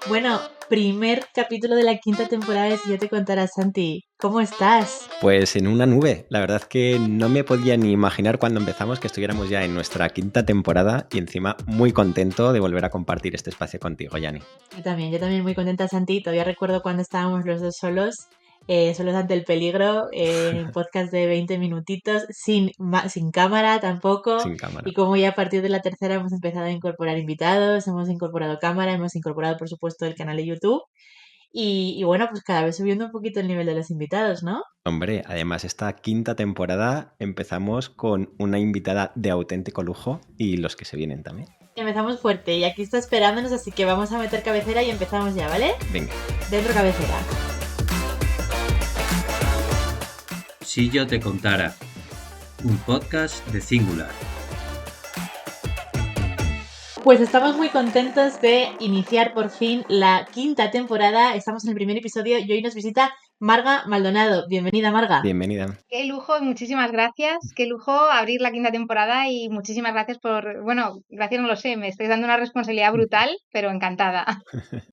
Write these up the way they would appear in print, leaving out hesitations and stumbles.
Bueno, primer capítulo de la quinta temporada de Si yo te contara, Santi. ¿Cómo estás? Pues en una nube. La verdad que no me podía ni imaginar cuando empezamos que estuviéramos ya en nuestra quinta temporada y encima muy contento de volver a compartir este espacio contigo, Yanni. Yo también muy contenta, Santi. Todavía recuerdo cuando estábamos los dos solos, solos ante el peligro, en podcast de 20 minutitos, sin cámara tampoco. Sin cámara. Y como ya a partir de la tercera hemos empezado a incorporar invitados, hemos incorporado cámara, hemos incorporado, por supuesto, el canal de YouTube. Y bueno, pues cada vez subiendo un poquito el nivel de los invitados, ¿no? Hombre, además esta quinta temporada empezamos con una invitada de auténtico lujo y los que se vienen también. Empezamos fuerte y aquí está esperándonos, así que vamos a meter cabecera y empezamos ya, ¿vale? Venga. Dentro cabecera. Si yo te contara, un podcast de Singular. Pues estamos muy contentos de iniciar por fin la quinta temporada. Estamos en el primer episodio y hoy nos visita Marga Maldonado. Bienvenida, Marga. Bienvenida. Qué lujo, muchísimas gracias. Qué lujo abrir la quinta temporada y muchísimas gracias gracias no lo sé, me estáis dando una responsabilidad brutal, pero encantada.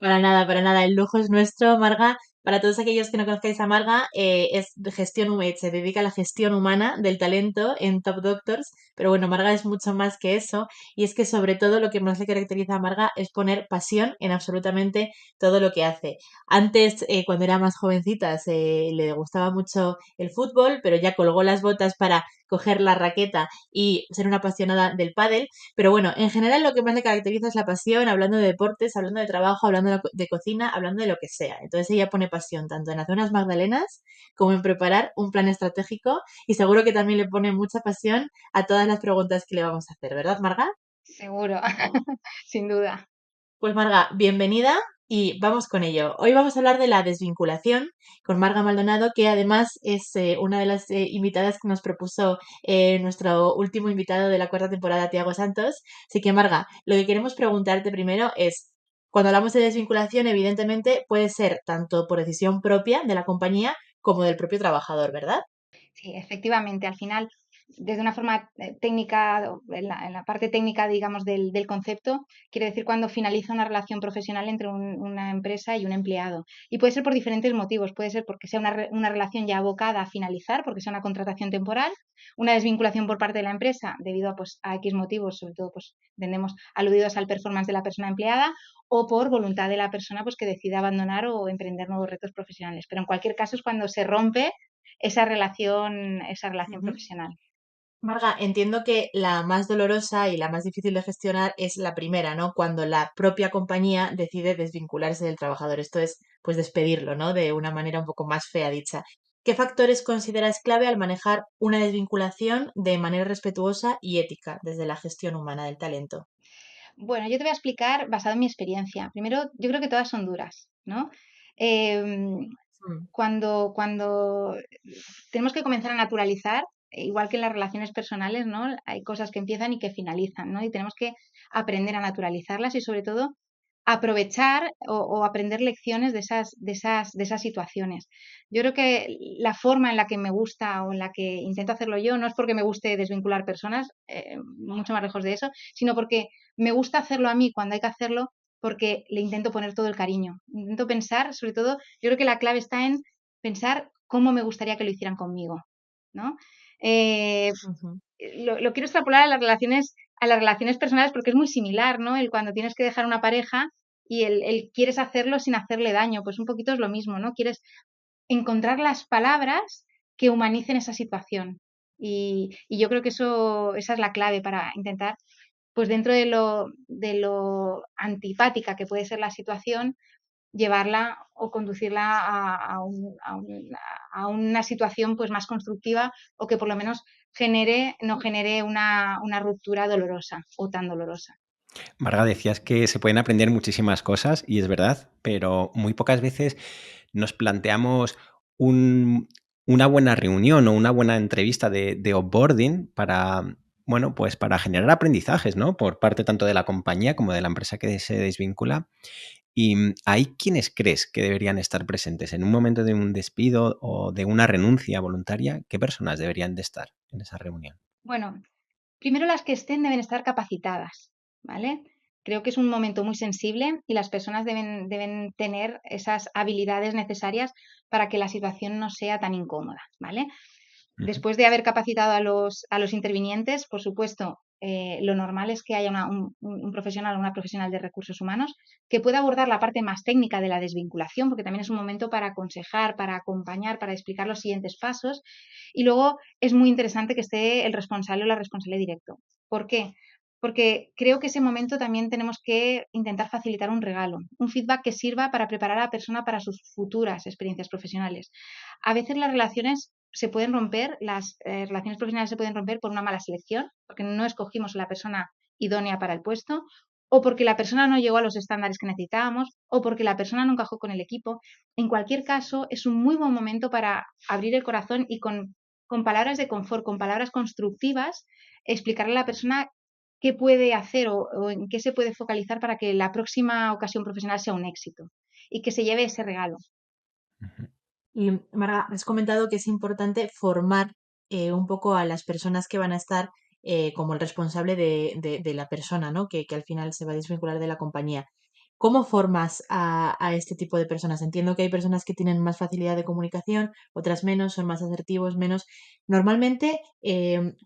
Para nada, el lujo es nuestro, Marga. Para todos aquellos que no conozcáis a Marga, es de se dedica a la gestión humana del talento en Top Doctors, pero bueno, Marga es mucho más que eso, y es que sobre todo lo que más le caracteriza a Marga es poner pasión en absolutamente todo lo que hace. Antes, cuando era más jovencita, le gustaba mucho el fútbol, pero ya colgó las botas para coger la raqueta y ser una apasionada del pádel, pero bueno, en general lo que más le caracteriza es la pasión, hablando de deportes, hablando de trabajo, hablando de cocina, hablando de lo que sea. Entonces ella pone pasión tanto en hacer unas magdalenas como en preparar un plan estratégico y seguro que también le pone mucha pasión a todas las preguntas que le vamos a hacer, ¿verdad, Marga? Seguro, sin duda. Pues Marga, bienvenida y vamos con ello. Hoy vamos a hablar de la desvinculación con Marga Maldonado, que además es una de las invitadas que nos propuso nuestro último invitado de la cuarta temporada, Tiago Santos. Así que Marga, lo que queremos preguntarte primero es, cuando hablamos de desvinculación, evidentemente puede ser tanto por decisión propia de la compañía como del propio trabajador, ¿verdad? Sí, efectivamente, al final, desde una forma técnica, en la parte técnica, digamos, del concepto, quiere decir cuando finaliza una relación profesional entre una empresa y un empleado. Y puede ser por diferentes motivos. Puede ser porque sea una relación ya abocada a finalizar, porque sea una contratación temporal, una desvinculación por parte de la empresa debido a, pues, a X motivos, sobre todo, pues, entendemos, aludidos al performance de la persona empleada, o por voluntad de la persona, pues, que decide abandonar o emprender nuevos retos profesionales. Pero en cualquier caso es cuando se rompe esa relación Ujú. profesional. Marga, entiendo que la más dolorosa y la más difícil de gestionar es la primera, ¿no? Cuando la propia compañía decide desvincularse del trabajador. Esto es, pues, despedirlo, ¿no? De una manera un poco más fea dicha. ¿Qué factores consideras clave al manejar una desvinculación de manera respetuosa y ética desde la gestión humana del talento? Bueno, yo te voy a explicar basado en mi experiencia. Primero, yo creo que todas son duras, ¿no? Em, Mm. cuando tenemos que comenzar a naturalizar, igual que en las relaciones personales, ¿no? Hay cosas que empiezan y que finalizan, ¿no? Y tenemos que aprender a naturalizarlas y sobre todo aprovechar o aprender lecciones de esas situaciones. Yo creo que la forma en la que me gusta o en la que intento hacerlo yo no es porque me guste desvincular personas, mucho más lejos de eso, sino porque me gusta hacerlo a mí cuando hay que hacerlo porque le intento poner todo el cariño. Intento pensar, sobre todo, yo creo que la clave está en pensar cómo me gustaría que lo hicieran conmigo, ¿no? Eh, Ujú. lo quiero extrapolar a las relaciones personales porque es muy similar, ¿no? El cuando tienes que dejar una pareja y el quieres hacerlo sin hacerle daño, pues un poquito es lo mismo, ¿no? Quieres encontrar las palabras que humanicen esa situación. Y yo creo que esa es la clave para intentar, pues dentro de lo antipática que puede ser la situación, llevarla o conducirla a una situación pues más constructiva o que por lo menos no genere una ruptura dolorosa o tan dolorosa. Marga, decías que se pueden aprender muchísimas cosas y es verdad, pero muy pocas veces nos planteamos una buena reunión o una buena entrevista de onboarding para, bueno, pues para generar aprendizajes, ¿no? Por parte tanto de la compañía como de la empresa que se desvincula. Y ahí, ¿quiénes crees que deberían estar presentes en un momento de un despido o de una renuncia voluntaria? ¿Qué personas deberían de estar en esa reunión? Bueno, primero las que estén deben estar capacitadas, ¿vale? Creo que es un momento muy sensible y las personas deben tener esas habilidades necesarias para que la situación no sea tan incómoda, ¿vale? Ujú. Después de haber capacitado a los intervinientes, por supuesto, lo normal es que haya un profesional o una profesional de recursos humanos que pueda abordar la parte más técnica de la desvinculación, porque también es un momento para aconsejar, para acompañar, para explicar los siguientes pasos. Y luego es muy interesante que esté el responsable o la responsable directo. ¿Por qué? Porque creo que ese momento también tenemos que intentar facilitar un regalo, un feedback que sirva para preparar a la persona para sus futuras experiencias profesionales. A veces las relaciones se pueden romper, las relaciones profesionales se pueden romper por una mala selección, porque no escogimos a la persona idónea para el puesto, o porque la persona no llegó a los estándares que necesitábamos, o porque la persona no encajó con el equipo. En cualquier caso, es un muy buen momento para abrir el corazón y con palabras de confort, con palabras constructivas, explicarle a la persona qué puede hacer o en qué se puede focalizar para que la próxima ocasión profesional sea un éxito y que se lleve ese regalo. Ujú. Y Marga, has comentado que es importante formar un poco a las personas que van a estar como el responsable de la persona, ¿no? Que al final se va a desvincular de la compañía. ¿Cómo formas a este tipo de personas? Entiendo que hay personas que tienen más facilidad de comunicación, otras menos, son más asertivos, menos. Normalmente,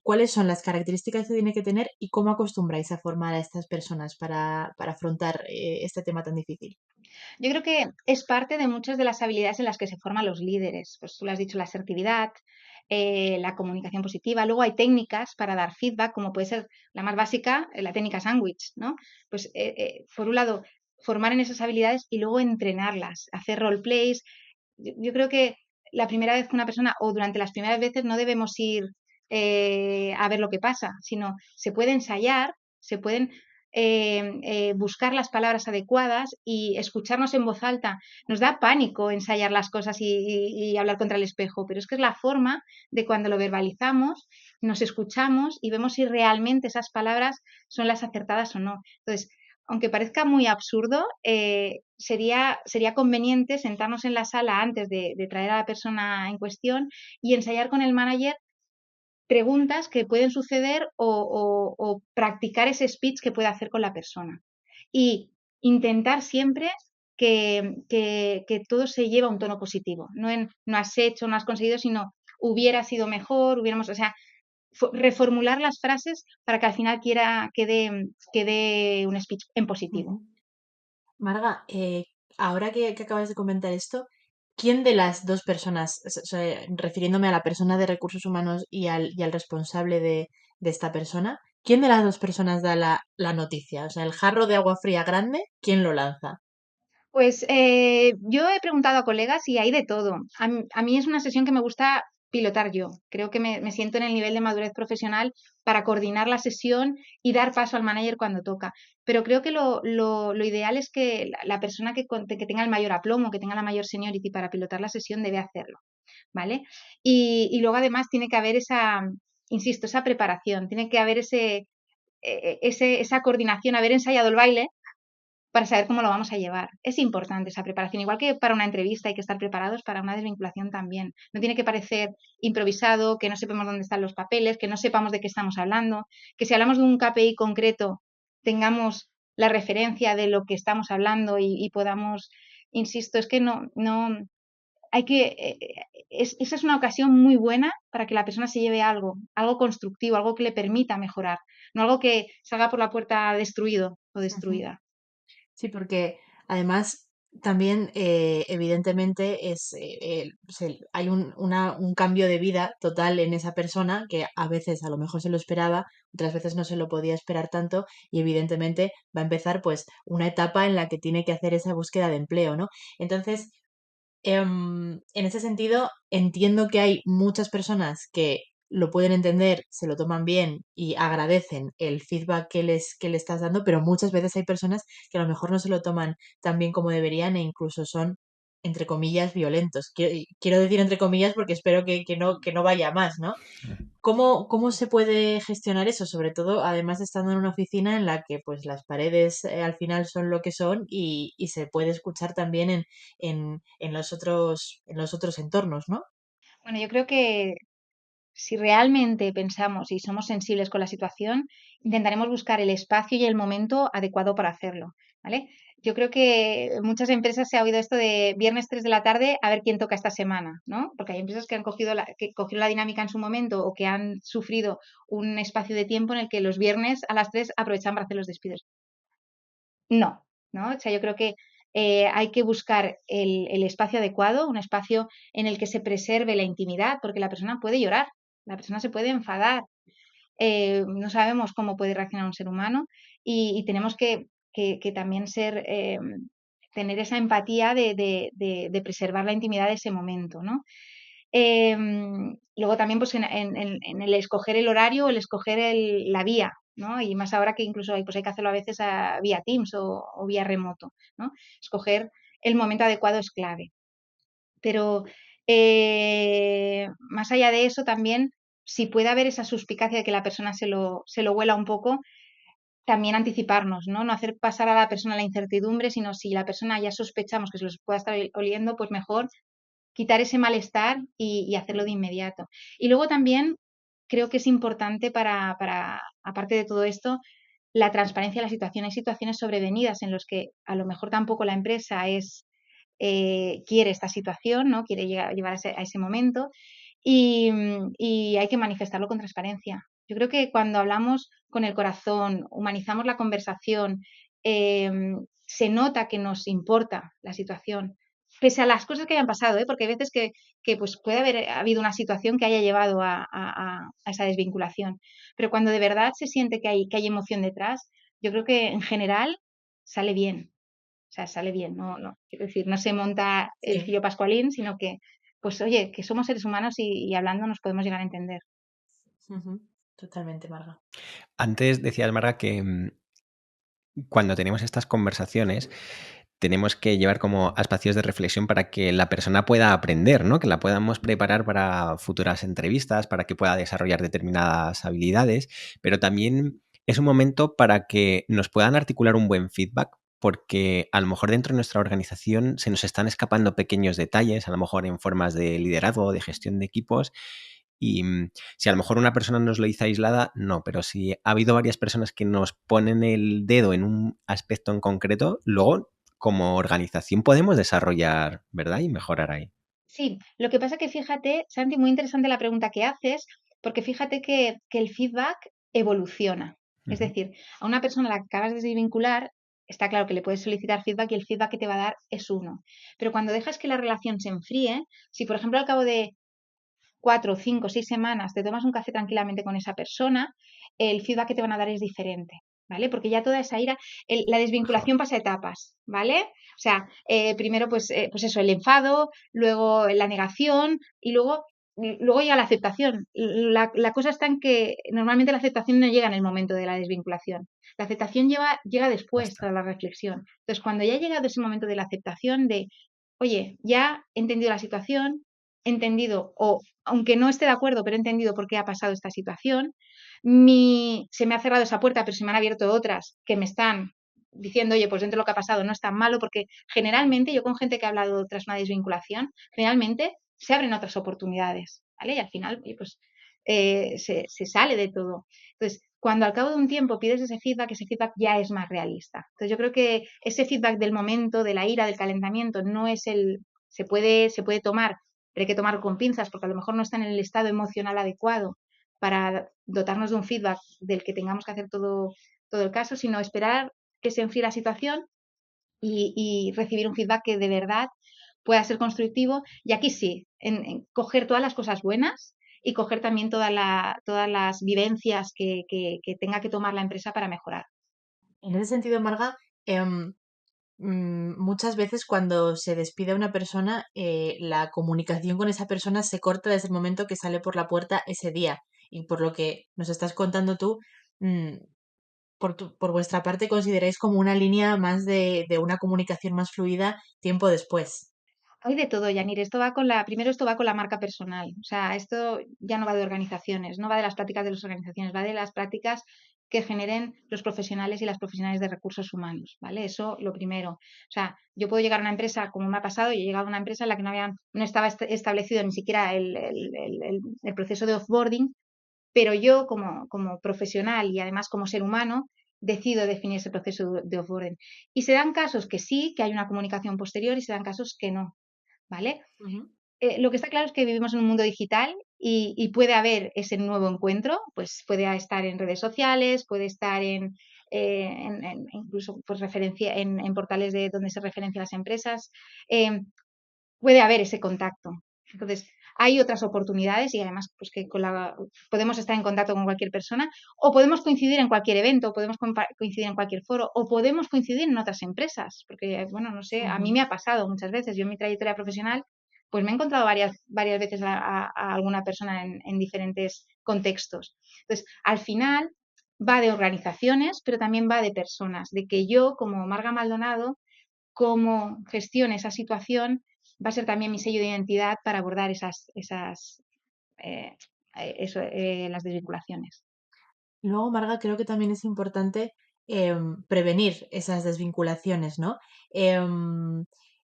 ¿cuáles son las características que tiene que tener y cómo acostumbráis a formar a estas personas para afrontar este tema tan difícil? Yo creo que es parte de muchas de las habilidades en las que se forman los líderes. Pues tú lo has dicho, la asertividad, la comunicación positiva. Luego hay técnicas para dar feedback, como puede ser la más básica, la técnica sándwich, ¿no? Pues por un lado, formar en esas habilidades y luego entrenarlas, hacer roleplays. Yo creo que la primera vez que una persona, o durante las primeras veces, no debemos ir a ver lo que pasa, sino se puede ensayar, se pueden buscar las palabras adecuadas y escucharnos en voz alta. Nos da pánico ensayar las cosas y hablar contra el espejo, pero es que es la forma de cuando lo verbalizamos, nos escuchamos y vemos si realmente esas palabras son las acertadas o no. Entonces, aunque parezca muy absurdo, sería conveniente sentarnos en la sala antes de traer a la persona en cuestión y ensayar con el manager preguntas que pueden suceder o practicar ese speech que puede hacer con la persona. Y intentar siempre que todo se lleve a un tono positivo, no en no has hecho, no has conseguido, sino hubiera sido mejor, hubiéramos, o sea, reformular las frases para que al final quede un speech en positivo. Ujú. Marga, ahora que acabas de comentar esto, ¿quién de las dos personas, refiriéndome a la persona de recursos humanos y al responsable de esta persona, quién de las dos personas da la noticia? O sea, el jarro de agua fría grande, ¿quién lo lanza? Pues yo he preguntado a colegas y hay de todo. A mí es una sesión que me gusta pilotar yo. Creo que me siento en el nivel de madurez profesional para coordinar la sesión y dar paso al manager cuando toca. Pero creo que lo ideal es que la persona que tenga el mayor aplomo, que tenga la mayor seniority para pilotar la sesión debe hacerlo, ¿vale? Y luego además tiene que haber insisto, esa preparación, tiene que haber esa coordinación, haber ensayado el baile para saber cómo lo vamos a llevar. Es importante esa preparación, igual que para una entrevista hay que estar preparados, para una desvinculación también. No tiene que parecer improvisado, que no sepamos dónde están los papeles, que no sepamos de qué estamos hablando, que si hablamos de un KPI concreto tengamos la referencia de lo que estamos hablando y podamos, insisto, es que no hay que, esa es una ocasión muy buena para que la persona se lleve algo constructivo, algo que le permita mejorar, no algo que salga por la puerta destruido o Ujú. destruida. Sí, porque además también evidentemente hay un cambio de vida total en esa persona que a veces a lo mejor se lo esperaba, otras veces no se lo podía esperar tanto y evidentemente va a empezar pues una etapa en la que tiene que hacer esa búsqueda de empleo, ¿no? Entonces, en ese sentido, entiendo que hay muchas personas que lo pueden entender, se lo toman bien y agradecen el feedback que le estás dando, pero muchas veces hay personas que a lo mejor no se lo toman tan bien como deberían e incluso son, entre comillas, violentos. Quiero decir entre comillas porque espero que no vaya a más, ¿no? ¿Cómo se puede gestionar eso? Sobre todo, además, estando en una oficina en la que pues las paredes al final son lo que son y se puede escuchar también en los otros entornos, ¿no? Bueno, yo creo que si realmente pensamos y somos sensibles con la situación, intentaremos buscar el espacio y el momento adecuado para hacerlo, ¿vale? Yo creo que en muchas empresas se ha oído esto de viernes 3 de la tarde, a ver quién toca esta semana, ¿no? Porque hay empresas que han que cogieron la dinámica en su momento o que han sufrido un espacio de tiempo en el que los viernes a las 3 aprovechan para hacer los despidos. No, ¿no? O sea, yo creo que hay que buscar el espacio adecuado, un espacio en el que se preserve la intimidad, porque la persona puede llorar, la persona se puede enfadar, no sabemos cómo puede reaccionar un ser humano y tenemos que también tener esa empatía de preservar la intimidad de ese momento, ¿no? Luego también pues en el escoger el horario, el escoger la vía, ¿no? Y más ahora que incluso hay que hacerlo a veces vía Teams o vía remoto, ¿no? Escoger el momento adecuado es clave. Pero más allá de eso también, si puede haber esa suspicacia de que la persona se lo huela un poco, también anticiparnos, ¿no? No hacer pasar a la persona la incertidumbre, sino si la persona ya sospechamos que se los pueda estar oliendo, pues mejor quitar ese malestar y hacerlo de inmediato. Y luego también creo que es importante aparte de todo esto, la transparencia de la situación. Hay situaciones sobrevenidas en las que a lo mejor tampoco la empresa quiere esta situación, ¿no? Quiere llevar a ese momento y hay que manifestarlo con transparencia. Yo creo que cuando hablamos con el corazón, humanizamos la conversación, se nota que nos importa la situación, pese a las cosas que hayan pasado, ¿eh? Porque hay veces que pues puede haber habido una situación que haya llevado a esa desvinculación. Pero cuando de verdad se siente que hay emoción detrás, yo creo que en general sale bien. O sea, sale bien, quiero decir, no se monta el Sí. fillo pascualín, sino que, pues oye, que somos seres humanos y hablando nos podemos llegar a entender. Ujú. Totalmente, Marga. Antes decías, Marga, que cuando tenemos estas conversaciones tenemos que llevar como a espacios de reflexión para que la persona pueda aprender, ¿no? Que la podamos preparar para futuras entrevistas, para que pueda desarrollar determinadas habilidades, pero también es un momento para que nos puedan articular un buen feedback, porque a lo mejor dentro de nuestra organización se nos están escapando pequeños detalles, a lo mejor en formas de liderazgo, de gestión de equipos, y si a lo mejor una persona nos lo dice aislada, no, pero si ha habido varias personas que nos ponen el dedo en un aspecto en concreto, luego como organización podemos desarrollar, ¿verdad? Y mejorar ahí. Sí, lo que pasa que fíjate, Santi, muy interesante la pregunta que haces, porque fíjate que el feedback evoluciona. Es Ujú. decir, a una persona a la que acabas de desvincular, está claro que le puedes solicitar feedback y el feedback que te va a dar es uno. Pero cuando dejas que la relación se enfríe, si por ejemplo al cabo de 4, 5, 6 semanas te tomas un café tranquilamente con esa persona, el feedback que te van a dar es diferente, ¿vale? Porque ya toda esa ira, la Mejor. desvinculación pasa a etapas, ¿vale? O sea, primero pues eso, el enfado, luego la negación y luego ya la aceptación. La cosa está en que normalmente la aceptación no llega en el momento de la desvinculación. La aceptación llega después, Basta. tras la reflexión. Entonces, cuando ya ha llegado ese momento de la aceptación de, oye, ya he entendido la situación, he entendido, o aunque no esté de acuerdo, pero he entendido por qué ha pasado esta situación, se me ha cerrado esa puerta, pero se me han abierto otras que me están diciendo, oye, pues dentro de lo que ha pasado no es tan malo, porque generalmente yo con gente que ha hablado tras una desvinculación, generalmente se abren otras oportunidades, ¿vale? Y al final, oye, pues se sale de todo. Entonces, cuando al cabo de un tiempo pides ese feedback ya es más realista. Entonces, yo creo que ese feedback del momento, de la ira, del calentamiento, no es se puede tomar, pero hay que tomarlo con pinzas porque a lo mejor no está en el estado emocional adecuado para dotarnos de un feedback del que tengamos que hacer todo el caso, sino esperar que se enfríe la situación y recibir un feedback que de verdad pueda ser constructivo. Y aquí sí, en coger todas las cosas buenas y coger también todas las vivencias que tenga que tomar la empresa para mejorar. En ese sentido, Marga, muchas veces cuando se despide a una persona, la comunicación con esa persona se corta desde el momento que sale por la puerta ese día. Y por lo que nos estás contando tú, mm, por vuestra parte, consideráis como una línea más de una comunicación más fluida tiempo después. Hay de todo, Yanir. Primero esto va con la marca personal. O sea, esto ya no va de organizaciones, no va de las prácticas de las organizaciones, va de las prácticas que generen los profesionales y las profesionales de recursos humanos, ¿vale? Eso lo primero. O sea, yo puedo llegar a una empresa, como me ha pasado, yo he llegado a una empresa en la que no estaba establecido ni siquiera el proceso de offboarding, pero yo como profesional y además como ser humano decido definir ese proceso de offboarding. Y se dan casos que sí, que hay una comunicación posterior, y se dan casos que no, ¿vale? Lo que está claro es que vivimos en un mundo digital y puede haber ese nuevo encuentro, pues puede estar en redes sociales, puede estar incluso pues, en portales donde se referencian las empresas, puede haber ese contacto. Entonces, hay otras oportunidades y además pues que podemos estar en contacto con cualquier persona, o podemos coincidir en cualquier evento, o podemos coincidir en cualquier foro, o podemos coincidir en otras empresas, porque, bueno, no sé, a mí me ha pasado muchas veces. Yo en mi trayectoria profesional pues me he encontrado varias veces a alguna persona en diferentes contextos. Entonces, al final va de organizaciones, pero también va de personas, de que yo, como Marga Maldonado, cómo gestione esa situación, va a ser también mi sello de identidad para abordar las desvinculaciones. Luego, Marga, creo que también es importante prevenir esas desvinculaciones, ¿no?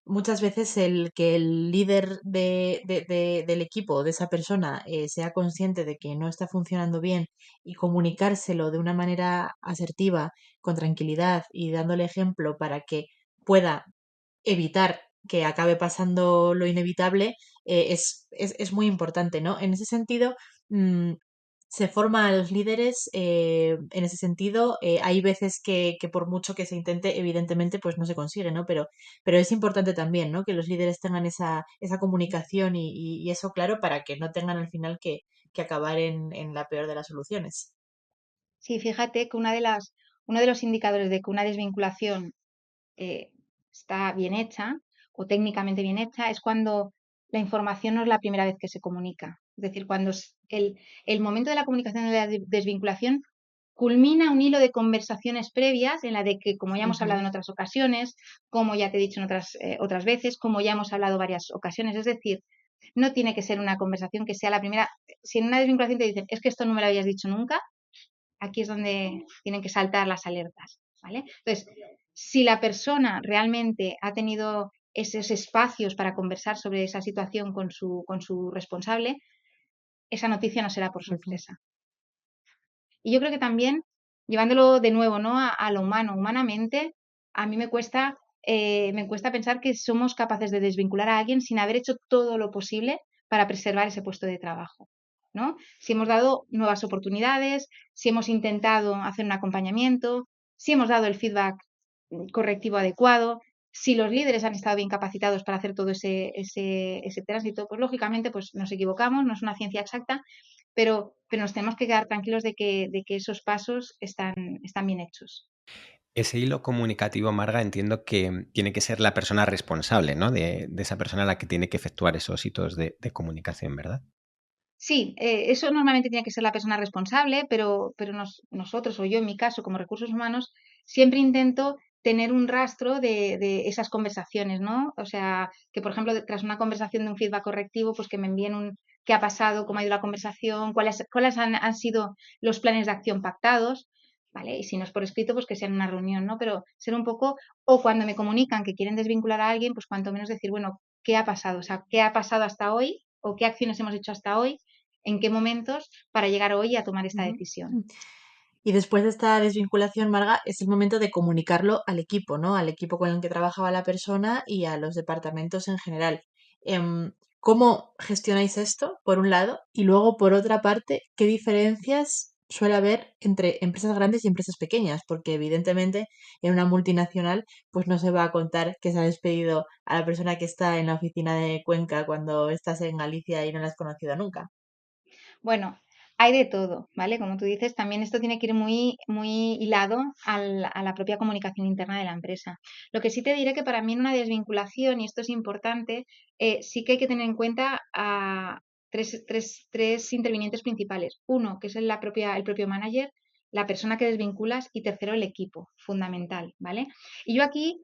Muchas veces el que el líder del equipo, de esa persona, sea consciente de que no está funcionando bien y comunicárselo de una manera asertiva, con tranquilidad y dándole ejemplo para que pueda evitar que acabe pasando lo inevitable, es muy importante, ¿no? En ese sentido, mm, se forma a los líderes en ese sentido. Hay veces que por mucho que se intente, evidentemente, pues no se consigue, ¿no? Pero es importante también, ¿no? Que los líderes tengan esa comunicación y eso claro para que no tengan al final que acabar en la peor de las soluciones. Sí, fíjate que uno de los indicadores de que una desvinculación eh, está bien hecha o técnicamente bien hecha es cuando la información no es la primera vez que se comunica. Es decir, cuando el momento de la comunicación de la desvinculación culmina un hilo de conversaciones previas en la de que, como ya hemos hablado en otras ocasiones, como ya te he dicho en otras veces, como ya hemos hablado varias ocasiones, es decir, no tiene que ser una conversación que sea la primera. Si en una desvinculación te dicen, es que esto no me lo habías dicho nunca, aquí es donde tienen que saltar las alertas, ¿vale? Entonces, si la persona realmente ha tenido esos espacios para conversar sobre esa situación con su responsable, esa noticia no será por sorpresa. Y yo creo que también, llevándolo de nuevo, ¿no? a lo humano, humanamente, a mí me cuesta pensar que somos capaces de desvincular a alguien sin haber hecho todo lo posible para preservar ese puesto de trabajo, ¿no? Si hemos dado nuevas oportunidades, si hemos intentado hacer un acompañamiento, si hemos dado el feedback correctivo adecuado, si los líderes han estado bien capacitados para hacer todo ese tránsito, pues lógicamente pues nos equivocamos, no es una ciencia exacta, pero nos tenemos que quedar tranquilos de que esos pasos están bien hechos. Ese hilo comunicativo, Marga, entiendo que tiene que ser la persona responsable, ¿no? De esa persona a la que tiene que efectuar esos hitos de comunicación, ¿verdad? Sí, eso normalmente tiene que ser la persona responsable, pero nosotros, o yo en mi caso, como recursos humanos, siempre intento tener un rastro de esas conversaciones, ¿no? O sea, que por ejemplo, tras una conversación de un feedback correctivo, pues que me envíen qué ha pasado, cómo ha ido la conversación, cuáles han sido los planes de acción pactados, ¿vale? Y si no es por escrito, pues que sea en una reunión, ¿no? Pero ser un poco, o cuando me comunican que quieren desvincular a alguien, pues cuanto menos decir, bueno, ¿qué ha pasado? O sea, ¿qué ha pasado hasta hoy? ¿O qué acciones hemos hecho hasta hoy? ¿En qué momentos para llegar hoy a tomar esta decisión? Y después de esta desvinculación, Marga, es el momento de comunicarlo al equipo, ¿no? Al equipo con el que trabajaba la persona y a los departamentos en general. ¿Cómo gestionáis esto, por un lado? Y luego, por otra parte, ¿qué diferencias suele haber entre empresas grandes y empresas pequeñas? Porque evidentemente en una multinacional pues no se va a contar que se ha despedido a la persona que está en la oficina de Cuenca cuando estás en Galicia y no la has conocido nunca. Bueno, hay de todo, ¿vale? Como tú dices, también esto tiene que ir muy, muy hilado a la propia comunicación interna de la empresa. Lo que sí te diré que para mí en una desvinculación, y esto es importante, sí que hay que tener en cuenta a tres intervinientes principales. Uno, que es el propio manager, la persona que desvinculas, y tercero, el equipo, fundamental, ¿vale? Y yo aquí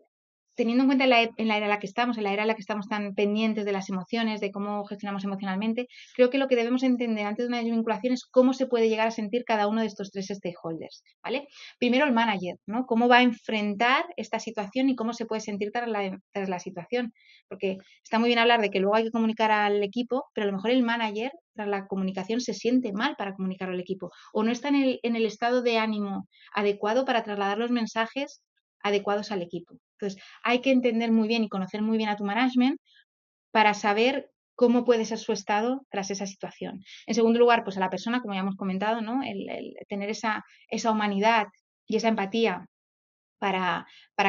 teniendo en cuenta en la era en la que estamos, en la era en la que estamos tan pendientes de las emociones, de cómo gestionamos emocionalmente, creo que lo que debemos entender antes de una desvinculación es cómo se puede llegar a sentir cada uno de estos tres stakeholders, ¿vale? Primero el manager, ¿no? Cómo va a enfrentar esta situación y cómo se puede sentir tras la situación. Porque está muy bien hablar de que luego hay que comunicar al equipo, pero a lo mejor el manager tras la comunicación se siente mal para comunicar al equipo o no está en el estado de ánimo adecuado para trasladar los mensajes adecuados al equipo. Entonces, hay que entender muy bien y conocer muy bien a tu management para saber cómo puede ser su estado tras esa situación. En segundo lugar, pues a la persona, como ya hemos comentado, ¿no? El tener esa humanidad y esa empatía para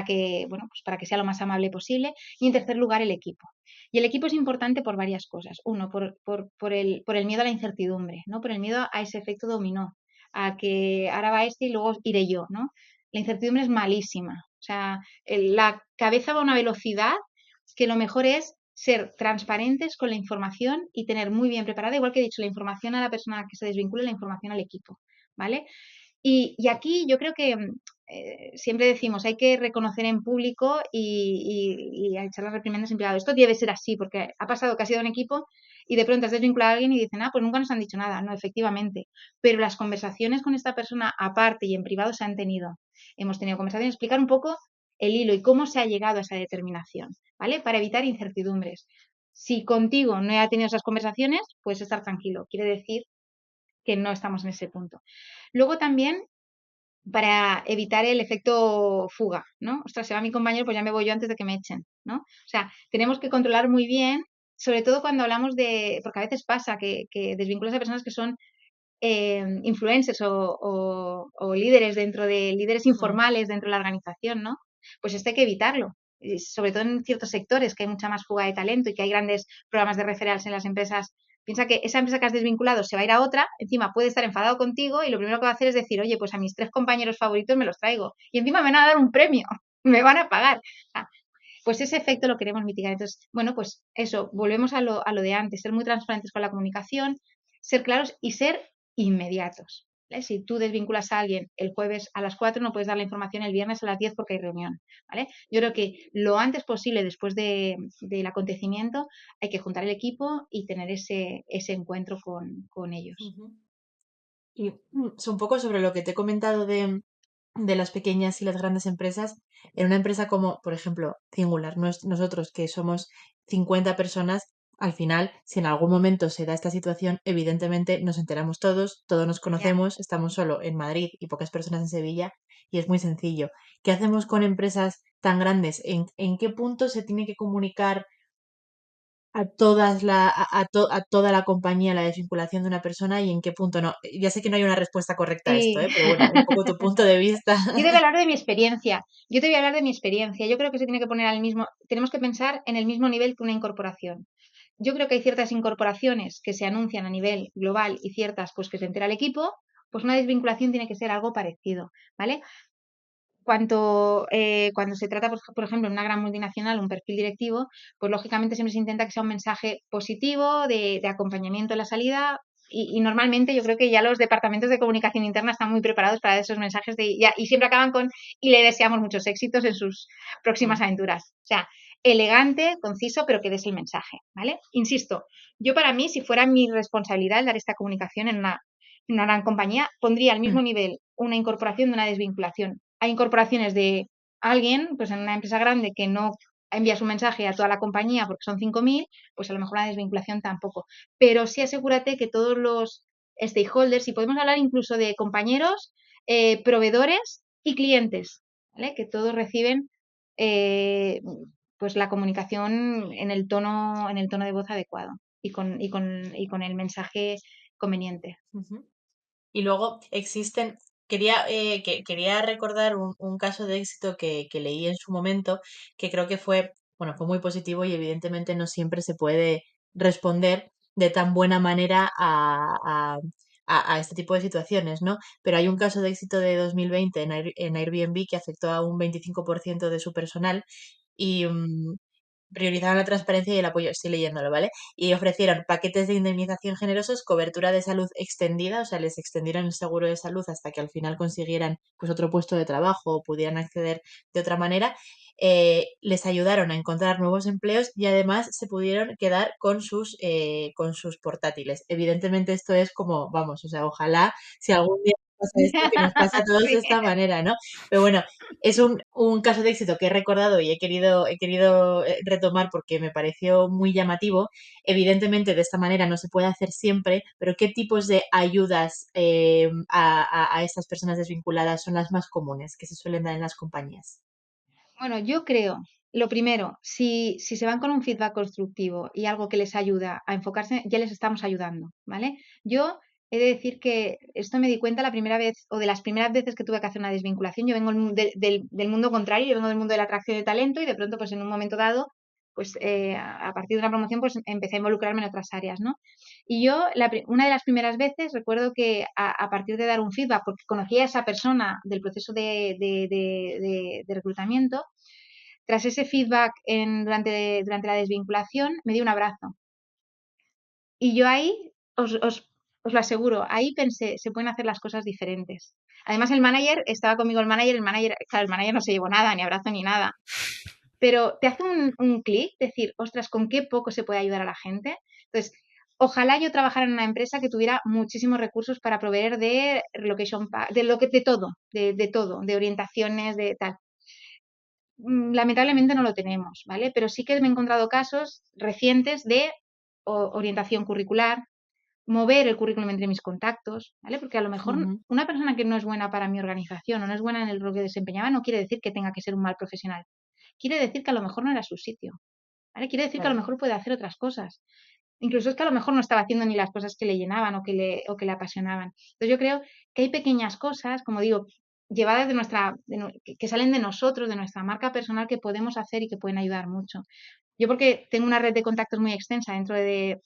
que, bueno, pues para que sea lo más amable posible. Y en tercer lugar, el equipo. Y el equipo es importante por varias cosas. Uno, por el miedo a la incertidumbre, ¿no? Por el miedo a ese efecto dominó, a que ahora va este y luego iré yo, ¿no? La incertidumbre es malísima. O sea, la cabeza va a una velocidad que lo mejor es ser transparentes con la información y tener muy bien preparada, igual que he dicho, la información a la persona que se desvincule, la información al equipo, ¿vale? Y aquí yo creo que siempre decimos, hay que reconocer en público y echar las reprimendas en privado. Esto debe ser así, porque ha pasado que ha sido un equipo y de pronto has desvinculado a alguien y dicen, pues nunca nos han dicho nada. No, efectivamente. Pero las conversaciones con esta persona aparte y en privado se han tenido. Hemos tenido conversaciones, explicar un poco el hilo y cómo se ha llegado a esa determinación, ¿vale? Para evitar incertidumbres. Si contigo no he tenido esas conversaciones, puedes estar tranquilo. Quiere decir que no estamos en ese punto. Luego también para evitar el efecto fuga, ¿no? Ostras, se va mi compañero, pues ya me voy yo antes de que me echen, ¿no? O sea, tenemos que controlar muy bien, sobre todo cuando hablamos porque a veces pasa que desvinculas a personas que son influencers o líderes líderes informales dentro de la organización, ¿no? Pues esto hay que evitarlo. Y sobre todo en ciertos sectores que hay mucha más fuga de talento y que hay grandes programas de referrals en las empresas. Piensa que esa empresa que has desvinculado se va a ir a otra, encima puede estar enfadado contigo y lo primero que va a hacer es decir, oye, pues a mis 3 compañeros favoritos me los traigo y encima me van a dar un premio, me van a pagar. O sea, pues ese efecto lo queremos mitigar. Entonces, bueno, pues eso, volvemos a lo de antes, ser muy transparentes con la comunicación, ser claros y ser inmediatos. ¿Vale? Si tú desvinculas a alguien el jueves a las 4, no puedes dar la información el viernes a las 10 porque hay reunión. ¿Vale? Yo creo que lo antes posible, después del acontecimiento, hay que juntar el equipo y tener ese encuentro con ellos. Y es un poco sobre lo que te he comentado de las pequeñas y las grandes empresas. En una empresa como, por ejemplo, Singular, nosotros que somos 50 personas, al final, si en algún momento se da esta situación, evidentemente nos enteramos todos nos conocemos, estamos solo en Madrid y pocas personas en Sevilla, y es muy sencillo. ¿Qué hacemos con empresas tan grandes? ¿En qué punto se tiene que comunicar a toda la compañía la desvinculación de una persona y en qué punto no? Ya sé que no hay una respuesta correcta a esto, Sí. Pero bueno, un poco tu punto de vista. Yo te voy a hablar de mi experiencia. Yo te voy a hablar de mi experiencia. Yo creo que se tiene que poner tenemos que pensar en el mismo nivel que una incorporación. Yo creo que hay ciertas incorporaciones que se anuncian a nivel global y ciertas pues que se entera el equipo, pues una desvinculación tiene que ser algo parecido, ¿vale? Cuando se trata, por ejemplo, en una gran multinacional, un perfil directivo, pues lógicamente siempre se intenta que sea un mensaje positivo, de acompañamiento en la salida. Y normalmente yo creo que ya los departamentos de comunicación interna están muy preparados para esos mensajes y siempre acaban con y le deseamos muchos éxitos en sus próximas aventuras. O sea, elegante, conciso, pero que des el mensaje, ¿vale? Insisto, yo para mí, si fuera mi responsabilidad dar esta comunicación en una gran compañía, pondría al mismo nivel una incorporación de una desvinculación. Hay incorporaciones de alguien, pues en una empresa grande que no envía su mensaje a toda la compañía porque son 5.000, pues a lo mejor la desvinculación tampoco. Pero sí asegúrate que todos los stakeholders, y podemos hablar incluso de compañeros, proveedores y clientes, ¿vale? Que todos reciben pues la comunicación en el tono de voz adecuado y con el mensaje conveniente. Y luego quería recordar un caso de éxito que leí en su momento, que creo que fue muy positivo y evidentemente no siempre se puede responder de tan buena manera a este tipo de situaciones, ¿no? Pero hay un caso de éxito de 2020 en Airbnb que afectó a un 25% de su personal y, priorizaban la transparencia y el apoyo, estoy leyéndolo, ¿vale? Y ofrecieron paquetes de indemnización generosos, cobertura de salud extendida, o sea, les extendieron el seguro de salud hasta que al final consiguieran pues otro puesto de trabajo o pudieran acceder de otra manera. Les ayudaron a encontrar nuevos empleos y además se pudieron quedar con sus portátiles. Evidentemente esto es como, vamos, o sea, ojalá si algún día pasa esto, que nos pase a todos de Sí. esta manera, ¿no? Pero bueno, es un caso de éxito que he recordado y he querido retomar porque me pareció muy llamativo. Evidentemente, de esta manera no se puede hacer siempre, pero ¿qué tipos de ayudas a estas personas desvinculadas son las más comunes que se suelen dar en las compañías? Bueno, yo creo, lo primero, si se van con un feedback constructivo y algo que les ayuda a enfocarse, ya les estamos ayudando, ¿vale? Yo he de decir que esto me di cuenta la primera vez, o de las primeras veces que tuve que hacer una desvinculación. Yo vengo del mundo contrario, yo vengo del mundo de la atracción de talento y de pronto, pues en un momento dado, pues a partir de una promoción, pues empecé a involucrarme en otras áreas, ¿no? Y yo, una de las primeras veces, recuerdo que a partir de dar un feedback, porque conocía a esa persona del proceso de reclutamiento, tras ese feedback durante la desvinculación, me dio un abrazo. Y yo ahí, os lo aseguro, ahí pensé, se pueden hacer las cosas diferentes. Además, el manager, estaba conmigo claro, el manager no se llevó nada, ni abrazo ni nada. Pero te hace un clic, decir, ostras, con qué poco se puede ayudar a la gente. Entonces, ojalá yo trabajara en una empresa que tuviera muchísimos recursos para proveer de relocation, de todo, de orientaciones, de tal. Lamentablemente no lo tenemos, ¿vale? Pero sí que me he encontrado casos recientes de orientación curricular, mover el currículum entre mis contactos, ¿vale? Porque a lo mejor Ujú. una persona que no es buena para mi organización o no es buena en el rol que desempeñaba no quiere decir que tenga que ser un mal profesional. Quiere decir que a lo mejor no era su sitio, ¿vale? Quiere decir que a lo Claro. mejor puede hacer otras cosas. Incluso es que a lo mejor no estaba haciendo ni las cosas que le llenaban o que le apasionaban. Entonces yo creo que hay pequeñas cosas, como digo, llevadas que salen de nosotros, de nuestra marca personal, que podemos hacer y que pueden ayudar mucho. Yo porque tengo una red de contactos muy extensa dentro del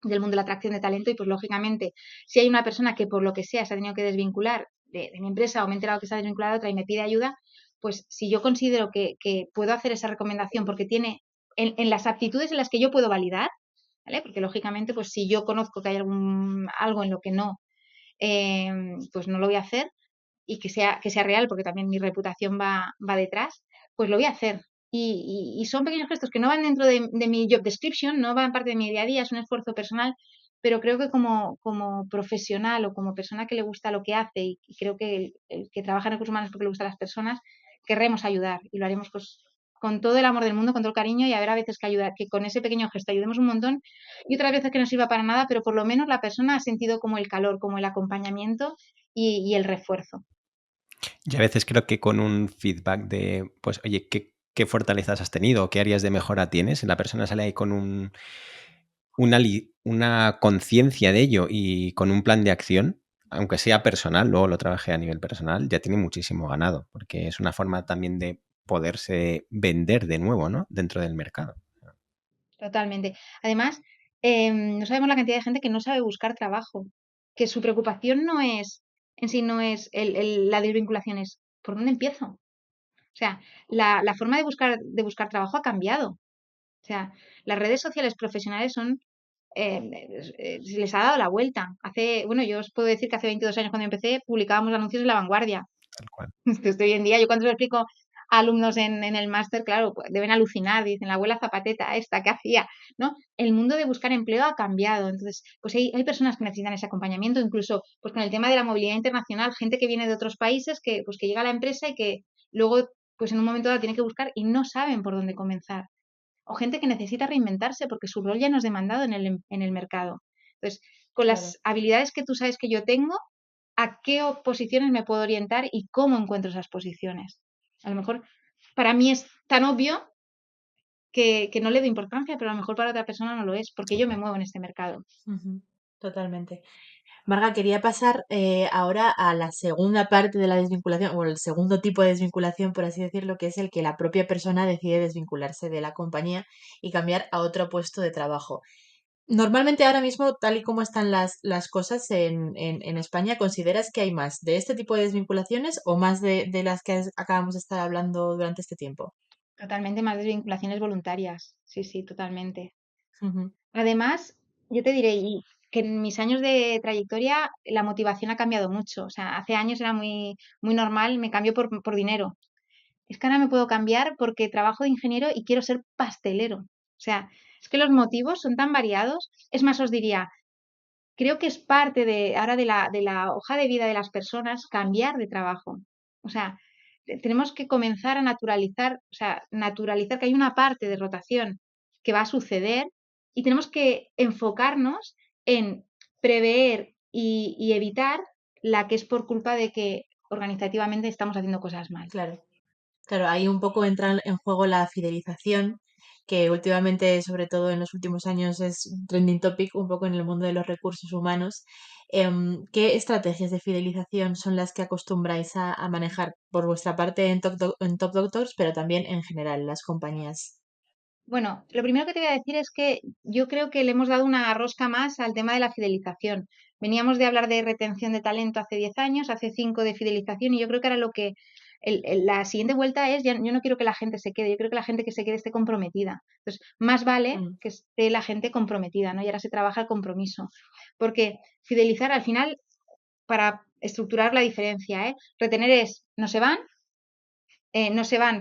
mundo de la atracción de talento y pues lógicamente si hay una persona que por lo que sea se ha tenido que desvincular de mi empresa o me he enterado que se ha desvinculado de otra y me pide ayuda, pues si yo considero que puedo hacer esa recomendación porque tiene en las aptitudes en las que yo puedo validar, ¿vale? Porque lógicamente, pues si yo conozco que hay algo en lo que no, pues no lo voy a hacer y que sea real, porque también mi reputación va detrás, pues lo voy a hacer. Y son pequeños gestos que no van dentro de mi job description, no van parte de mi día a día, es un esfuerzo personal, pero creo que como profesional o como persona que le gusta lo que hace y creo que el que trabaja en recursos humanos porque le gusta a las personas, querremos ayudar y lo haremos pues con todo el amor del mundo, con todo el cariño y a ver a veces que con ese pequeño gesto ayudemos un montón y otras veces que no sirva para nada, pero por lo menos la persona ha sentido como el calor, como el acompañamiento y el refuerzo. Yo a veces creo que con un feedback de, pues, oye, ¿qué fortalezas has tenido? ¿Qué áreas de mejora tienes? La persona sale ahí con una conciencia de ello y con un plan de acción, aunque sea personal, luego lo trabajé a nivel personal, ya tiene muchísimo ganado, porque es una forma también de poderse vender de nuevo, ¿no? Dentro del mercado. Totalmente. Además, no sabemos la cantidad de gente que no sabe buscar trabajo, que su preocupación no es, en sí no es la desvinculación, es ¿por dónde empiezo? O sea, la forma de buscar trabajo ha cambiado. O sea, las redes sociales profesionales se les ha dado la vuelta. Bueno, yo os puedo decir que hace 22 años cuando empecé publicábamos anuncios en La Vanguardia. Tal cual. Entonces, hoy en día, yo cuando se lo explico a alumnos en el máster, claro, pues deben alucinar, dicen, la abuela Zapateta, esta, ¿qué hacía? ¿No? El mundo de buscar empleo ha cambiado, entonces, pues hay personas que necesitan ese acompañamiento, incluso pues con el tema de la movilidad internacional, gente que viene de otros países, pues que llega a la empresa y que luego, pues en un momento dado tiene que buscar y no saben por dónde comenzar. O gente que necesita reinventarse porque su rol ya no es demandado en el mercado. Entonces, con Claro. las habilidades que tú sabes que yo tengo, a qué posiciones me puedo orientar y cómo encuentro esas posiciones. A lo mejor para mí es tan obvio que no le doy importancia, pero a lo mejor para otra persona no lo es, porque yo me muevo en este mercado. Ujú. Totalmente. Marga, quería pasar ahora a la segunda parte de la desvinculación, o el segundo tipo de desvinculación, por así decirlo, que es el que la propia persona decide desvincularse de la compañía y cambiar a otro puesto de trabajo. Normalmente ahora mismo, tal y como están las cosas en España, ¿consideras que hay más de este tipo de desvinculaciones o más de las que acabamos de estar hablando durante este tiempo? Totalmente, más desvinculaciones voluntarias. Sí, sí, totalmente. Ujú. Además, yo te diré que en mis años de trayectoria la motivación ha cambiado mucho. O sea, hace años era muy normal, me cambio por dinero. Es que ahora me puedo cambiar porque trabajo de ingeniero y quiero ser pastelero. O sea, es que los motivos son tan variados. Es más, os diría, creo que es parte de ahora de la hoja de vida de las personas cambiar de trabajo. O sea, tenemos que comenzar a naturalizar, o sea, naturalizar que hay una parte de rotación que va a suceder y tenemos que enfocarnos en prever y evitar la que es por culpa de que organizativamente estamos haciendo cosas mal. Claro. Claro, ahí un poco entra en juego la fidelización, que últimamente, sobre todo en los últimos años, es trending topic un poco en el mundo de los recursos humanos. ¿Qué estrategias de fidelización son las que acostumbráis a manejar por vuestra parte en Top Doctors, pero también en general en las compañías? Bueno, lo primero que te voy a decir es que yo creo que le hemos dado una rosca más al tema de la fidelización. Veníamos de hablar de retención de talento hace 10 años, hace 5 de fidelización y yo creo que ahora lo que la siguiente vuelta es, yo no quiero que la gente se quede, yo creo que la gente que se quede esté comprometida. Entonces, más vale Mm, que esté la gente comprometida, ¿no? Y ahora se trabaja el compromiso. Porque fidelizar al final, para estructurar la diferencia, ¿eh? Retener es, no se van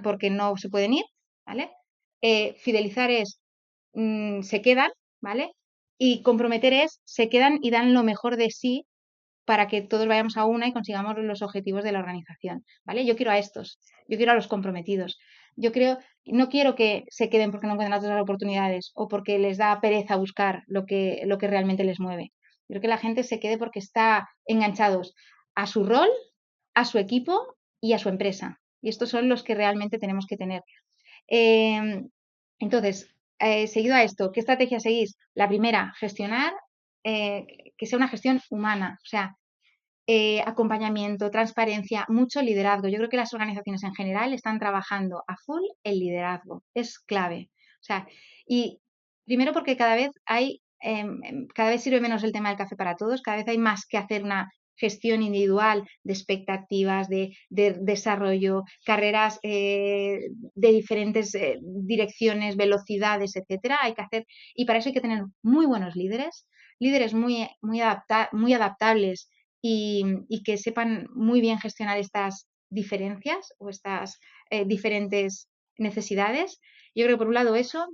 porque no se pueden ir, ¿vale? Fidelizar es, se quedan, ¿vale? Y comprometer es, se quedan y dan lo mejor de sí para que todos vayamos a una y consigamos los objetivos de la organización, ¿vale? Yo quiero a estos, yo quiero a los comprometidos. Yo creo, no quiero que se queden porque no encuentran otras oportunidades o porque les da pereza buscar lo que realmente les mueve. Quiero que la gente se quede porque está enganchados a su rol, a su equipo y a su empresa. Y estos son los que realmente tenemos que tener. Eh, entonces, seguido a esto, ¿qué estrategia seguís? La primera, gestionar, eh, que sea una gestión humana, o sea, acompañamiento, transparencia, mucho liderazgo. Yo creo que las organizaciones en general están trabajando a full el liderazgo, es clave. O sea, y primero porque cada vez sirve menos el tema del café para todos, cada vez hay más que hacer una gestión individual de expectativas, de desarrollo, carreras de diferentes direcciones, velocidades, etcétera. Hay que hacer, y para eso hay que tener muy buenos líderes, líderes muy adaptables y que sepan muy bien gestionar estas diferencias o estas diferentes necesidades. Yo creo que por un lado eso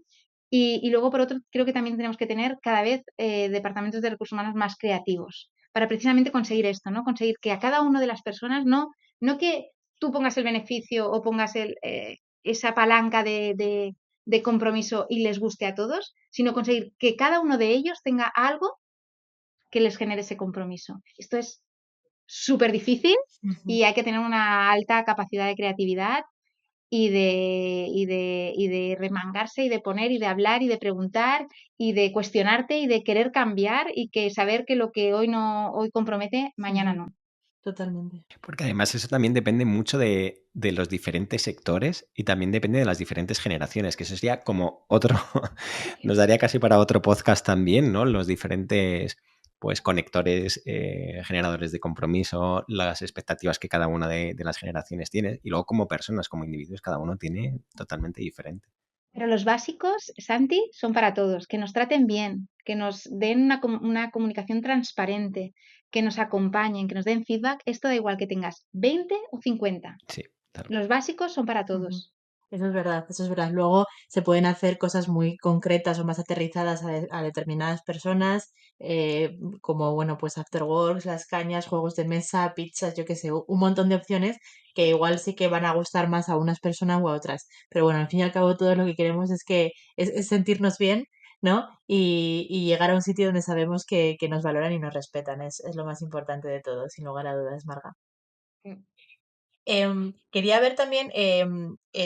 y luego por otro creo que también tenemos que tener cada vez departamentos de recursos humanos más creativos para precisamente conseguir esto, ¿no? Conseguir que a cada una de las personas no que tú pongas el beneficio o pongas esa palanca de compromiso y les guste a todos, sino conseguir que cada uno de ellos tenga algo que les genere ese compromiso. Esto es súper difícil ujú. y hay que tener una alta capacidad de creatividad y de remangarse y de poner y de hablar y de preguntar y de cuestionarte y de querer cambiar y que saber que lo que hoy no, hoy compromete, mañana Ujú, no. totalmente. Porque además eso también depende mucho de los diferentes sectores y también depende de las diferentes generaciones, que eso sería como otro, nos daría casi para otro podcast también, ¿no? Los diferentes, pues, conectores, generadores de compromiso, las expectativas que cada una de las generaciones tiene y luego como personas, como individuos, cada uno tiene totalmente diferente. Pero los básicos, Santi, son para todos, que nos traten bien, que nos den una comunicación transparente, que nos acompañen, que nos den feedback. Esto da igual que tengas 20 o 50. Sí, claro. Los básicos son para Ujú. todos. Eso es verdad, eso es verdad. Luego se pueden hacer cosas muy concretas o más aterrizadas a determinadas personas, como, bueno, pues afterworks, las cañas, juegos de mesa, pizzas, yo qué sé, un montón de opciones que igual sí que van a gustar más a unas personas u a otras. Pero bueno, al fin y al cabo todo lo que queremos es es sentirnos bien, ¿no? Y llegar a un sitio donde sabemos que nos valoran y nos respetan. Es lo más importante de todo, sin lugar a dudas, Marga. Mm. Quería ver también,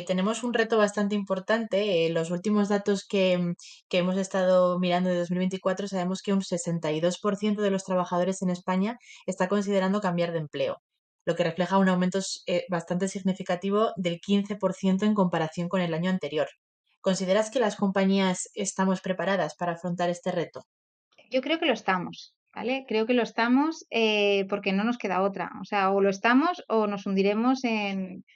tenemos un reto bastante importante. Los últimos datos que hemos estado mirando de 2024, sabemos que un 62% de los trabajadores en España está considerando cambiar de empleo, lo que refleja un aumento bastante significativo del 15% en comparación con el año anterior. ¿Consideras que las compañías estamos preparadas para afrontar este reto? Yo creo que lo estamos, ¿vale? Creo que lo estamos porque no nos queda otra. O sea, o lo estamos o nos hundiremos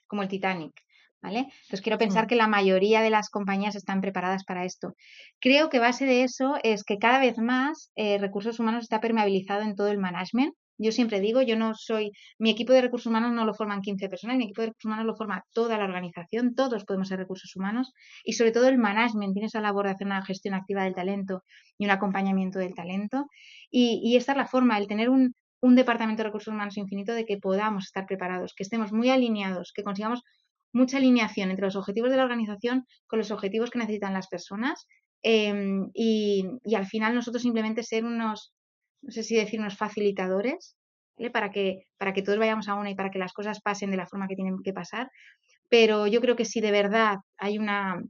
como el Titanic. ¿vale? Entonces quiero pensar Mm. que la mayoría de las compañías están preparadas para esto. Creo que base de eso es que cada vez más recursos humanos está permeabilizado en todo el management. Yo siempre digo, mi equipo de recursos humanos no lo forman 15 personas, mi equipo de recursos humanos lo forma toda la organización, todos podemos ser recursos humanos y sobre todo el management tiene esa labor de hacer una gestión activa del talento y un acompañamiento del talento y esta es la forma, el tener un departamento de recursos humanos infinito de que podamos estar preparados, que estemos muy alineados, que consigamos mucha alineación entre los objetivos de la organización con los objetivos que necesitan las personas y al final nosotros simplemente ser unos, no sé si decir unos facilitadores, ¿vale? Para que todos vayamos a una y para que las cosas pasen de la forma que tienen que pasar. Pero yo creo que si de verdad hay una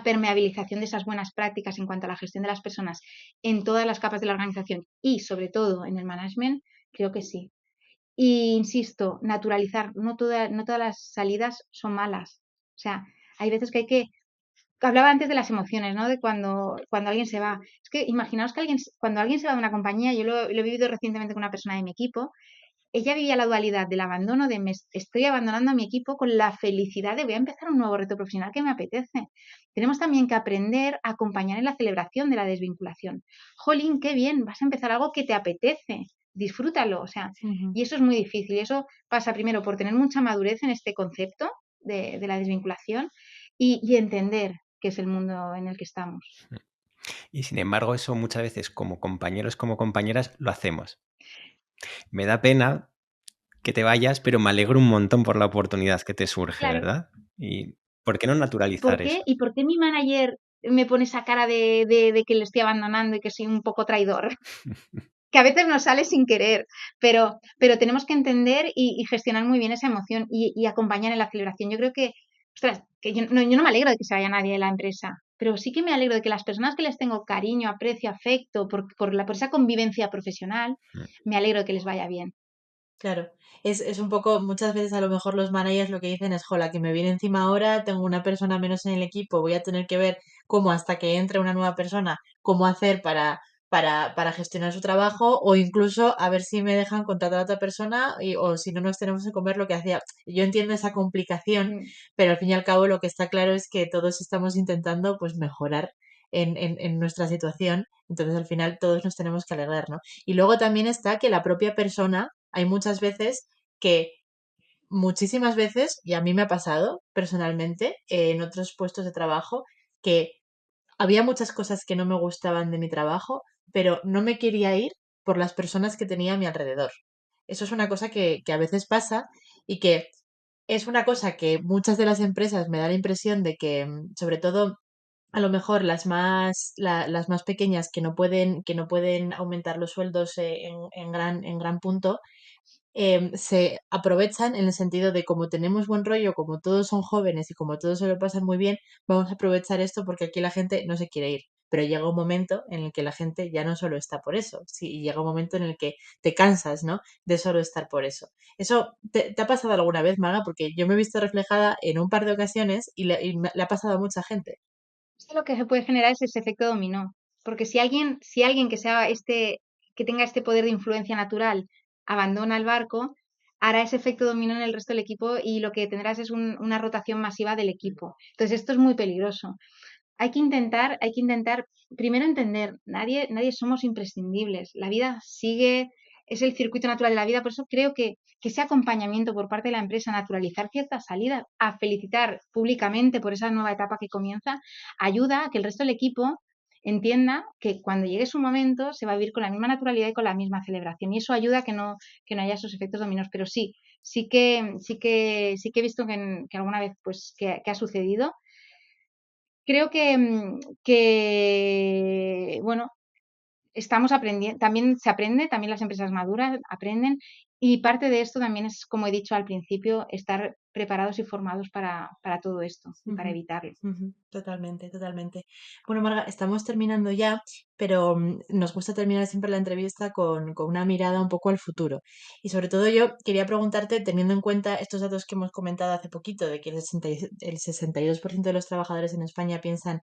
permeabilización de esas buenas prácticas en cuanto a la gestión de las personas en todas las capas de la organización y sobre todo en el management, creo que sí. Y insisto, naturalizar, no todas las salidas son malas. O sea, hay veces que hay que... Hablaba antes de las emociones, ¿no? De cuando alguien se va. Es que imaginaos que cuando alguien se va de una compañía, yo lo he vivido recientemente con una persona de mi equipo, ella vivía la dualidad del abandono de estoy abandonando a mi equipo con la felicidad de voy a empezar un nuevo reto profesional que me apetece. Tenemos también que aprender a acompañar en la celebración de la desvinculación. Jolín, qué bien, vas a empezar algo que te apetece, disfrútalo, o sea, y eso es muy difícil y eso pasa primero por tener mucha madurez en este concepto de la desvinculación y entender qué es el mundo en el que estamos. Y sin embargo, eso muchas veces como compañeros, como compañeras, lo hacemos. Me da pena que te vayas, pero me alegro un montón por la oportunidad que te surge, Claro. ¿verdad? ¿Y por qué no ¿Por naturalizar qué? eso? ¿Y por qué mi manager me pone esa cara de que le estoy abandonando y que soy un poco traidor? Que a veces nos sale sin querer, pero tenemos que entender y gestionar muy bien esa emoción y acompañar en la celebración. Yo creo que, ostras, que yo no me alegro de que se vaya nadie de la empresa, pero sí que me alegro de que las personas que les tengo cariño, aprecio, afecto por esa convivencia profesional, me alegro de que les vaya bien. Claro, es un poco, muchas veces a lo mejor los managers lo que dicen es, jola, que me viene encima ahora, tengo una persona menos en el equipo, voy a tener que ver cómo hasta que entre una nueva persona, cómo hacer para gestionar su trabajo o incluso a ver si me dejan contratar a otra persona o si no nos tenemos que comer lo que hacía. Yo entiendo esa complicación, Mm. pero al fin y al cabo lo que está claro es que todos estamos intentando pues mejorar en nuestra situación, entonces al final todos nos tenemos que alegrar, ¿no? Y luego también está que la propia persona hay muchas veces que, muchísimas veces, y a mí me ha pasado personalmente, en otros puestos de trabajo, que había muchas cosas que no me gustaban de mi trabajo, pero no me quería ir por las personas que tenía a mi alrededor. Eso es una cosa que a veces pasa y que es una cosa que muchas de las empresas me da la impresión de que, sobre todo, a lo mejor las más pequeñas que no pueden aumentar los sueldos en gran punto, se aprovechan en el sentido de como tenemos buen rollo, como todos son jóvenes y como todos se lo pasan muy bien, vamos a aprovechar esto porque aquí la gente no se quiere ir. Pero llega un momento en el que la gente ya no solo está por eso, sí, y llega un momento en el que te cansas, ¿no? De solo estar por eso. ¿Eso te ha pasado alguna vez, Maga? Porque yo me he visto reflejada en un par de ocasiones le ha pasado a mucha gente. Esto lo que se puede generar es ese efecto dominó, porque si alguien que tenga este poder de influencia natural abandona el barco, hará ese efecto dominó en el resto del equipo y lo que tendrás es una rotación masiva del equipo. Entonces esto es muy peligroso. Hay que intentar primero entender, nadie somos imprescindibles. La vida sigue, es el circuito natural de la vida, por eso creo que ese acompañamiento por parte de la empresa, naturalizar ciertas salidas, a felicitar públicamente por esa nueva etapa que comienza, ayuda a que el resto del equipo entienda que cuando llegue su momento se va a vivir con la misma naturalidad y con la misma celebración. Y eso ayuda a que no haya esos efectos dominos. Pero sí que he visto que alguna vez pues, que ha sucedido. Creo bueno, estamos aprendiendo, también se aprende, también las empresas maduras aprenden y parte de esto también es, como he dicho al principio, estar preparados y formados para todo esto y para Ujú, evitarlo. ujú, totalmente, totalmente. Bueno, Marga, estamos terminando ya, pero nos gusta terminar siempre la entrevista con una mirada un poco al futuro. Y sobre todo yo quería preguntarte, teniendo en cuenta estos datos que hemos comentado hace poquito, de que el 62% de los trabajadores en España piensan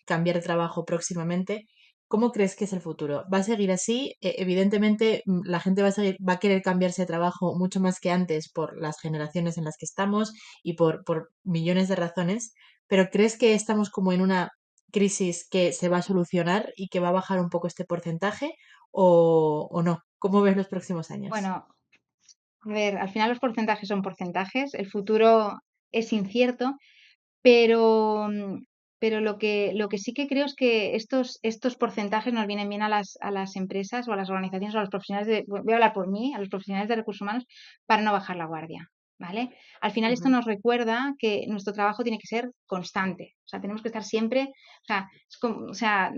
cambiar de trabajo próximamente, ¿cómo crees que es el futuro? ¿Va a seguir así? Evidentemente, la gente va a querer cambiarse de trabajo mucho más que antes por las generaciones en las que estamos y por millones de razones, pero ¿crees que estamos como en una crisis que se va a solucionar y que va a bajar un poco este porcentaje o no? ¿Cómo ves los próximos años? Bueno, a ver, al final los porcentajes son porcentajes, el futuro es incierto, pero, pero lo que sí que creo es que estos porcentajes nos vienen bien a las empresas o a las organizaciones o a los profesionales voy a hablar por mí, a los profesionales de recursos humanos, para no bajar la guardia, ¿vale? Al final esto Ujú. nos recuerda que nuestro trabajo tiene que ser constante, o sea, tenemos que estar siempre, o sea,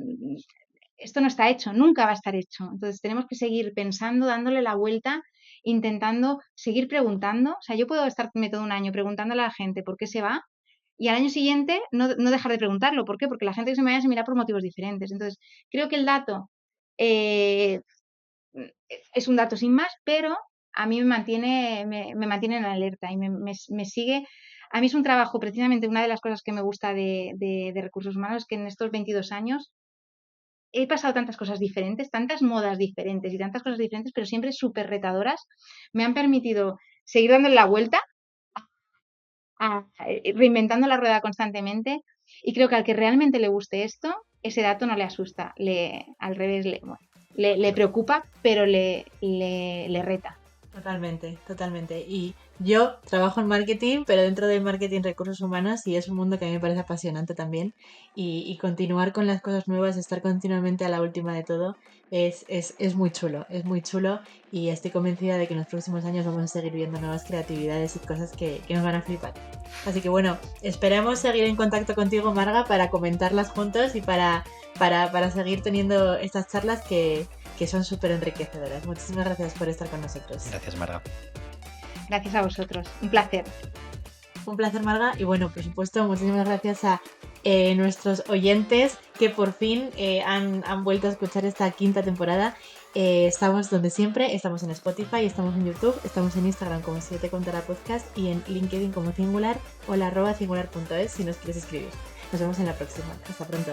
esto no está hecho, nunca va a estar hecho. Entonces tenemos que seguir pensando, dándole la vuelta, intentando seguir preguntando. O sea, yo puedo estarme todo un año preguntándole a la gente por qué se va y al año siguiente no dejar de preguntarlo. ¿Por qué? Porque la gente que se me vaya se mira por motivos diferentes. Entonces, creo que el dato eh, es un dato sin más, pero a mí me mantiene en alerta y me sigue. A mí es un trabajo, precisamente una de las cosas que me gusta de recursos humanos es que en estos 22 años he pasado tantas cosas diferentes, tantas modas diferentes y tantas cosas diferentes, pero siempre súper retadoras, me han permitido seguir dándole la vuelta, reinventando la rueda constantemente, y creo que al que realmente le guste esto, ese dato no le asusta, al revés, le preocupa, pero le reta. Totalmente, totalmente. Y yo trabajo en marketing, pero dentro del marketing recursos humanos y es un mundo que a mí me parece apasionante también. Y continuar con las cosas nuevas, estar continuamente a la última de todo, es muy chulo y estoy convencida de que en los próximos años vamos a seguir viendo nuevas creatividades y cosas que nos van a flipar. Así que bueno, esperamos seguir en contacto contigo, Marga, para comentarlas juntos y para seguir teniendo estas charlas que son súper enriquecedoras. Muchísimas gracias por estar con nosotros. Gracias, Marga. Gracias a vosotros, un placer. Un placer, Marga. Y bueno, por supuesto, muchísimas gracias a nuestros oyentes que por fin han vuelto a escuchar esta quinta temporada. Estamos donde siempre, estamos en Spotify, estamos en YouTube, estamos en Instagram como 7 Contará Podcast y en LinkedIn como Singular o @singular.es si nos quieres escribir. Nos vemos en la próxima. Hasta pronto.